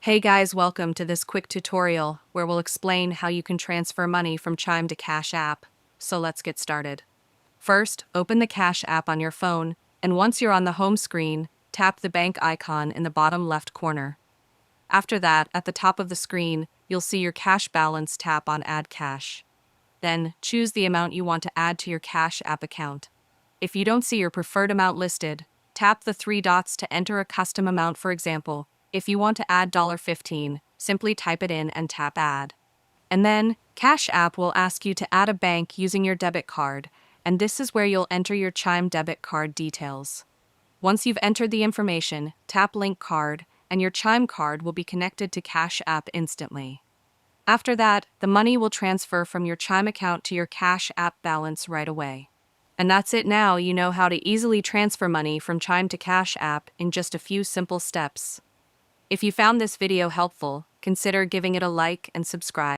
Hey guys, welcome to this quick tutorial where we'll explain how you can transfer money from Chime to Cash App. So let's get started. First, open the Cash App on your phone, and once you're on the home screen, tap the bank icon in the bottom left corner. After that, at the top of the screen, you'll see your cash balance. Tap on Add Cash. Then, choose the amount you want to add to your Cash App account. If you don't see your preferred amount listed, tap the three dots to enter a custom amount. For example, if you want to add $15, simply type it in and tap Add. And then, Cash App will ask you to add a bank using your debit card, and this is where you'll enter your Chime debit card details. Once you've entered the information, tap Link Card, and your Chime card will be connected to Cash App instantly. After that, the money will transfer from your Chime account to your Cash App balance right away. And that's it. Now you know how to easily transfer money from Chime to Cash App in just a few simple steps. If you found this video helpful, consider giving it a like and subscribe.